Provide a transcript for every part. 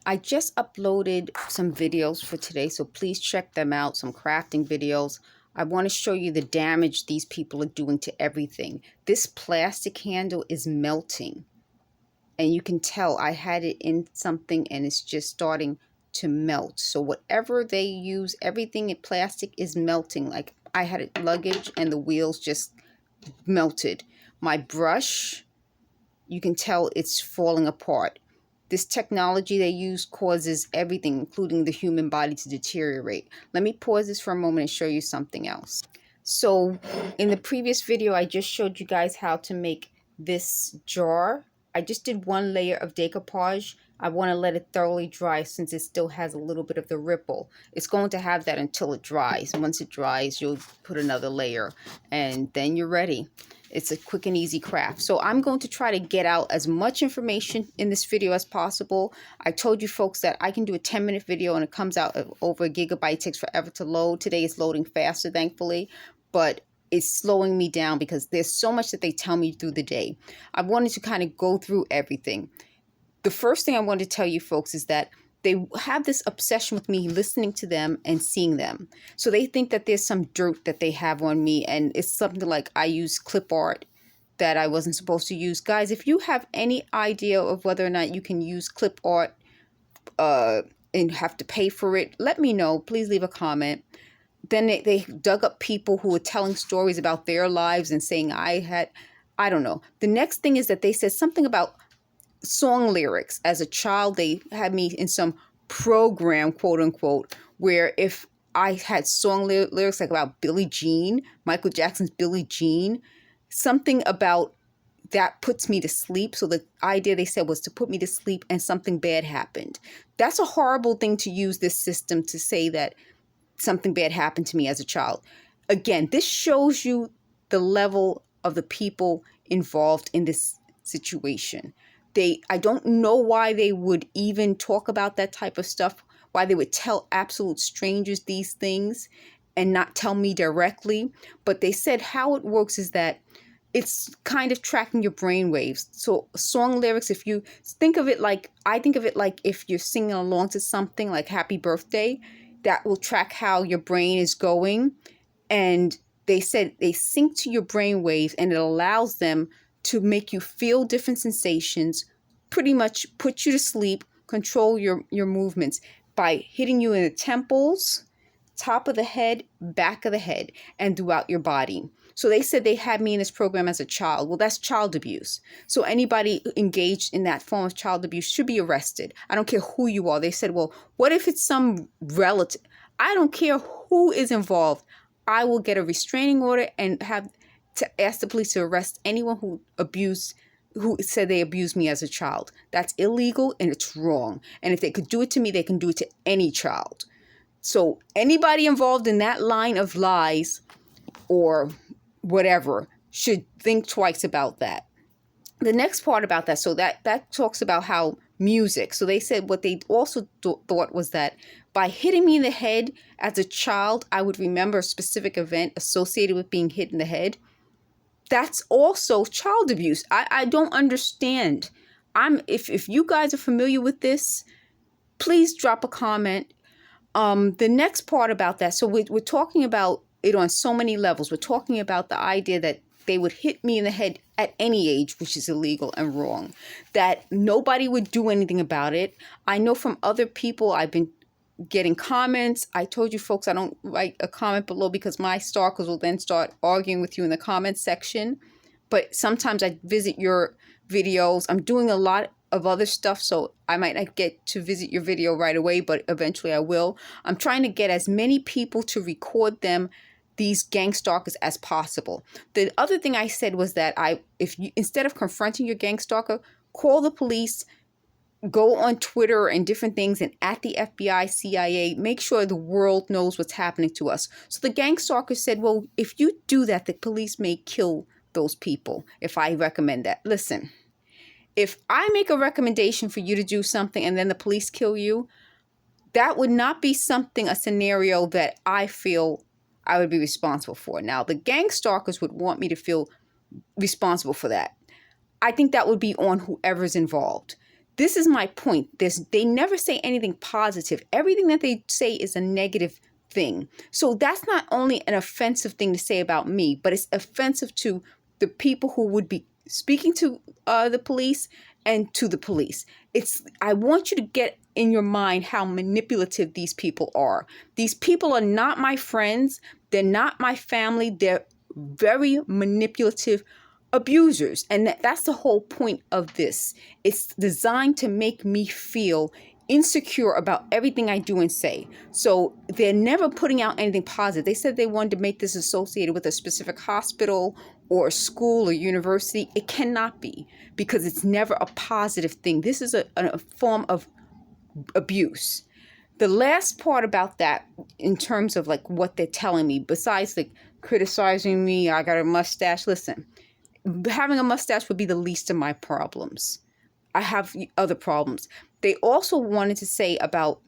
I just uploaded some videos for today, so please check them out, some crafting videos. I want to show you the damage these people are doing to everything. This plastic handle is melting, and you can tell I had it in something and it's just starting to melt. So whatever they use, everything in plastic is melting. Like I had it luggage and the wheels just melted. My brush, you can tell it's falling apart. This technology they use causes everything, including the human body, to deteriorate. Let me pause this for a moment and show you something else. So in the previous video, I just showed you guys how to make this jar. I just did one layer of decoupage. I want to let it thoroughly dry since it still has a little bit of the ripple. It's going to have that until it dries. Once it dries, you'll put another layer and then you're ready. It's a quick and easy craft. So I'm going to try to get out as much information in this video as possible. I told you folks that I can do a 10-minute video and it comes out over a gigabyte. It takes forever to load. Today it's loading faster, thankfully, but it's slowing me down because there's so much that they tell me through the day. I wanted to kind of go through everything. The first thing I wanted to tell you folks is that they have this obsession with me listening to them and seeing them. So they think that there's some dirt that they have on me, and it's something like I use clip art that I wasn't supposed to use. Guys, if you have any idea of whether or not you can use clip art and have to pay for it, let me know. Please leave a comment. Then they dug up people who were telling stories about their lives and saying I don't know. The next thing is that they said something about song lyrics. As a child, they had me in some program, quote unquote, where if I had song lyrics like about Billie Jean, Michael Jackson's Billie Jean, something about that puts me to sleep. So the idea they said was to put me to sleep and something bad happened. That's a horrible thing to use this system to say that something bad happened to me as a child. Again, this shows you the level of the people involved in this situation. I don't know why they would even talk about that type of stuff, why they would tell absolute strangers these things and not tell me directly. But they said how it works is that it's kind of tracking your brain waves. So song lyrics, if you think of it like, I think of it like if you're singing along to something like Happy Birthday, that will track how your brain is going. And they said they sync to your brain waves and it allows them to make you feel different sensations, pretty much put you to sleep, control your movements by hitting you in the temples, top of the head, back of the head, and throughout your body. So they said they had me in this program as a child. Well, that's child abuse. So anybody engaged in that form of child abuse should be arrested. I don't care who you are. They said, well, what if it's some relative? I don't care who is involved. I will get a restraining order and have to ask the police to arrest anyone who said they abused me as a child. That's illegal and it's wrong. And if they could do it to me, they can do it to any child. So anybody involved in that line of lies or whatever should think twice about that. The next part about that, so that talks about how music. So they said what they also thought was that by hitting me in the head as a child, I would remember a specific event associated with being hit in the head. That's also child abuse. I don't understand. If you guys are familiar with this, please drop a comment. The next part about that, so we're talking about it on so many levels. We're talking about the idea that they would hit me in the head at any age, which is illegal and wrong, that nobody would do anything about it. I know from other people, I've been getting comments. I told you folks, I don't write a comment below because my stalkers will then start arguing with you in the comments section. But sometimes I visit your videos. I'm doing a lot of other stuff, so I might not get to visit your video right away, but eventually I will. I'm trying to get as many people to record them, these gang stalkers, as possible. The other thing I said was that if you, instead of confronting your gang stalker, call the police, go on Twitter and different things and at the FBI, CIA, make sure the world knows what's happening to us. So the gang stalker said, well, if you do that, the police may kill those people if I recommend that. Listen, if I make a recommendation for you to do something and then the police kill you, that would not be a scenario that I feel I would be responsible for. Now, the gang stalkers would want me to feel responsible for that. I think that would be on whoever's involved. This is my point. They never say anything positive. Everything that they say is a negative thing. So that's not only an offensive thing to say about me, but it's offensive to the people who would be speaking to the police and to the police. I want you to get in your mind how manipulative these people are. These people are not my friends. They're not my family. They're very manipulative abusers. And that's the whole point of this. It's designed to make me feel insecure about everything I do and say. So they're never putting out anything positive. They said they wanted to make this associated with a specific hospital or a school or university. It cannot be, because it's never a positive thing. This is a form of abuse. The last part about that, in terms of like what they're telling me, besides like criticizing me, I got a mustache. Listen, having a mustache would be the least of my problems. I have other problems. They also wanted to say about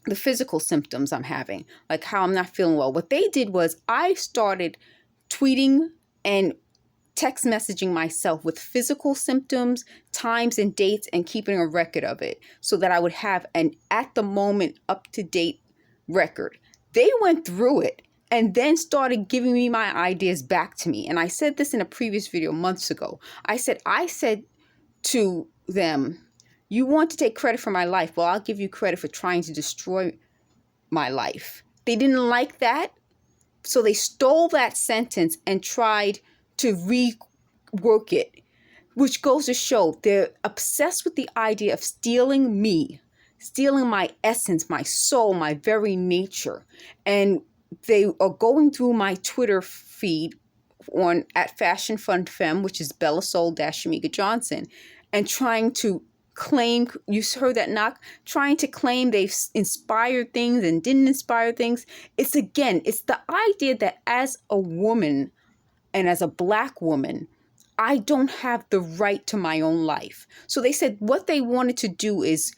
the physical symptoms I'm having, like how I'm not feeling well. What they did was I started tweeting and text messaging myself with physical symptoms, times and dates, and keeping a record of it so that I would have an at the moment up-to-date record. They went through it and then started giving me my ideas back to me. And I said this in a previous video months ago. I said to them, you want to take credit for my life? Well, I'll give you credit for trying to destroy my life. They didn't like that, so they stole that sentence and tried to rework it, which goes to show they're obsessed with the idea of stealing me, stealing my essence, my soul, my very nature. And they are going through my Twitter feed at Fashion Fun Femme, which is Bella Soul Shamega Johnson, and trying to claim, you heard that knock, trying to claim they've inspired things and didn't inspire things. It's the idea that as a woman and as a Black woman, I don't have the right to my own life. So they said what they wanted to do is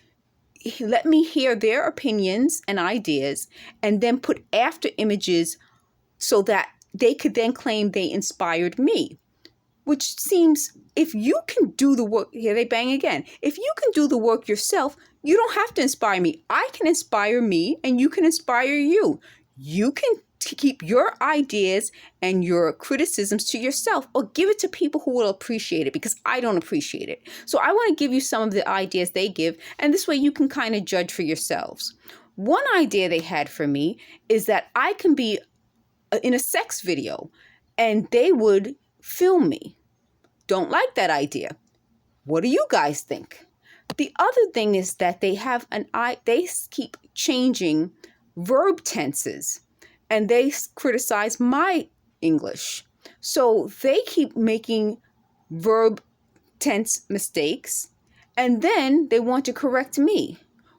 let me hear their opinions and ideas and then put after images so that they could then claim they inspired me. Which seems, if you can do the work, here they bang again. If you can do the work yourself, you don't have to inspire me. I can inspire me and you can inspire you. You can keep your ideas and your criticisms to yourself or give it to people who will appreciate it, because I don't appreciate it. So I want to give you some of the ideas they give, and this way you can kind of judge for yourselves. One idea they had for me is that I can be in a sex video and they would film me. Don't like that idea. What do you guys think? The other thing is that they keep changing verb tenses and they criticize my English. So they keep making verb tense mistakes and then they want to correct me.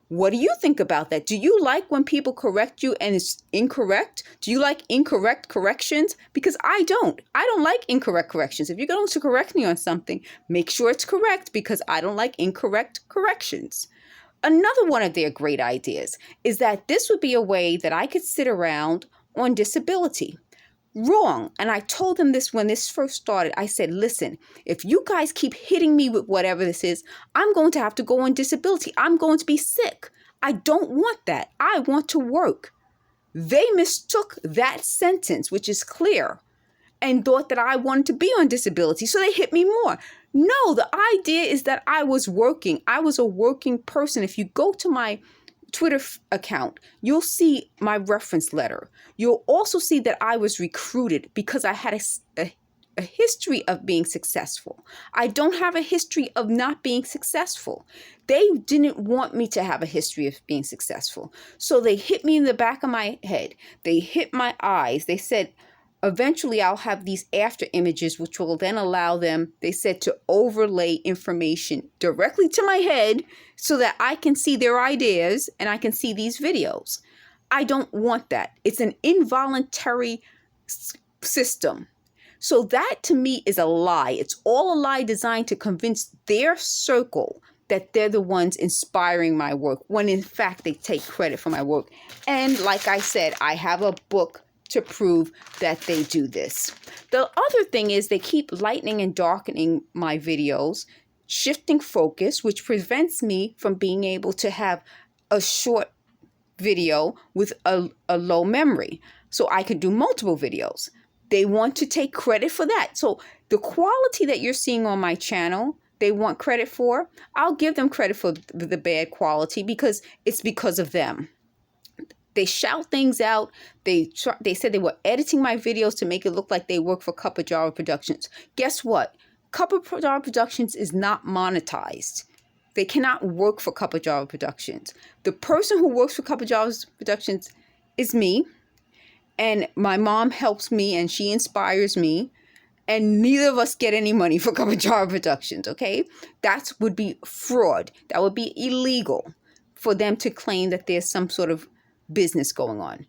What do you think about that? Do you like when people correct you and it's incorrect? Do you like incorrect corrections? Because I don't. I don't like incorrect corrections. If you're going to correct me on something, make sure it's correct, because I don't like incorrect corrections. Another one of their great ideas is that this would be a way that I could sit around on disability. Wrong. And I told them this when this first started. I said, listen, if you guys keep hitting me with whatever this is, I'm going to have to go on disability. I'm going to be sick. I don't want that. I want to work. They mistook that sentence, which is clear, and thought that I wanted to be on disability. So they hit me more. No, the idea is that I was working. I was a working person. If you go to my Twitter account, you'll see my reference letter. You'll also see that I was recruited because I had a history of being successful. I don't have a history of not being successful. They didn't want me to have a history of being successful. So they hit me in the back of my head. They hit my eyes. They said, eventually I'll have these after images, which will then allow them, they said, to overlay information directly to my head so that I can see their ideas and I can see these videos. I don't want that. It's an involuntary system. So that to me is a lie. It's all a lie designed to convince their circle that they're the ones inspiring my work, when in fact they take credit for my work. And like I said, I have a book to prove that they do this. The other thing is they keep lightening and darkening my videos, shifting focus, which prevents me from being able to have a short video with a low memory. So I could do multiple videos. They want to take credit for that. So the quality that you're seeing on my channel, they want credit for. I'll give them credit for the bad quality because it's because of them. They shout things out. They said they were editing my videos to make it look like they work for Cup of Java Productions. Guess what? Cup of Java Productions is not monetized. They cannot work for Cup of Java Productions. The person who works for Cup of Java Productions is me. And my mom helps me and she inspires me. And neither of us get any money for Cup of Java Productions, okay? That would be fraud. That would be illegal for them to claim that there's some sort of business going on.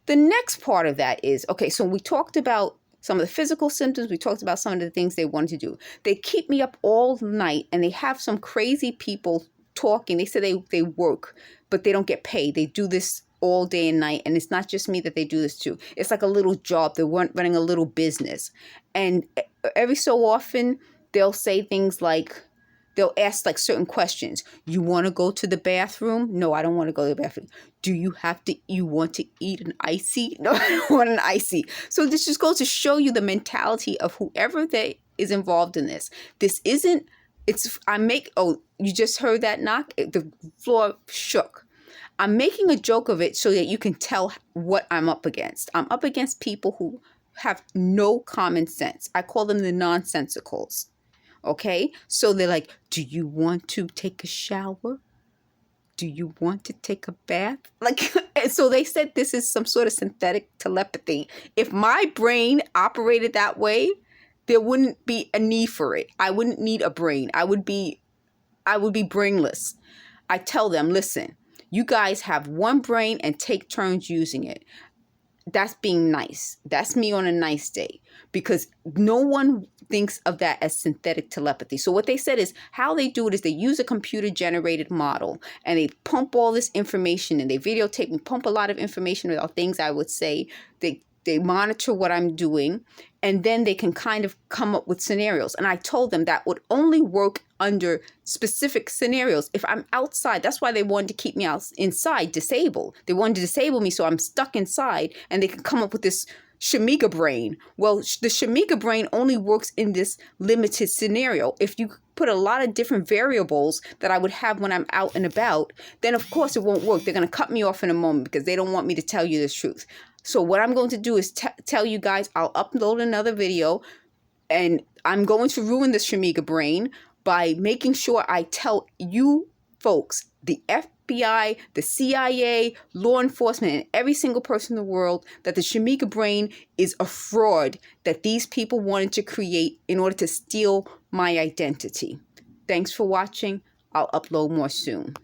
The next part of that is, okay, so we talked about some of the physical symptoms. We talked about some of the things they wanted to do. They keep me up all night and they have some crazy people talking. They say they work, but they don't get paid. They do this all day and night. And it's not just me that they do this to. It's like a little job. They're running a little business. And every so often they'll say things like, they'll ask like certain questions. You want to go to the bathroom? No, I don't want to go to the bathroom. Do you want to eat an icy? No, I don't want an icy. So this just goes to show you the mentality of whoever is involved in this. This isn't, you just heard that knock? The floor shook. I'm making a joke of it so that you can tell what I'm up against. I'm up against people who have no common sense. I call them the nonsensicals. Okay, so they're like, do you want to take a shower? Do you want to take a bath? Like, so they said this is some sort of synthetic telepathy. If my brain operated that way, there wouldn't be a need for it. I wouldn't need a brain. I would be brainless. I tell them, listen, you guys have one brain and take turns using it. That's being nice. That's me on a nice day, because no one thinks of that as synthetic telepathy. So what they said is how they do it is they use a computer generated model and they pump all this information and they videotape and pump a lot of information about things I would say. They monitor what I'm doing, and then they can kind of come up with scenarios. And I told them that would only work under specific scenarios. If I'm outside, that's why they wanted to keep me inside, disabled. They wanted to disable me so I'm stuck inside, and they can come up with this Shamega brain. Well, the Shamega brain only works in this limited scenario. If you put a lot of different variables that I would have when I'm out and about, then of course it won't work. They're going to cut me off in a moment because they don't want me to tell you the truth. So what I'm going to do is tell you guys, I'll upload another video, and I'm going to ruin the Shamega brain by making sure I tell you folks, the FBI, the CIA, law enforcement, and every single person in the world that the Shamega brain is a fraud that these people wanted to create in order to steal my identity. Thanks for watching. I'll upload more soon.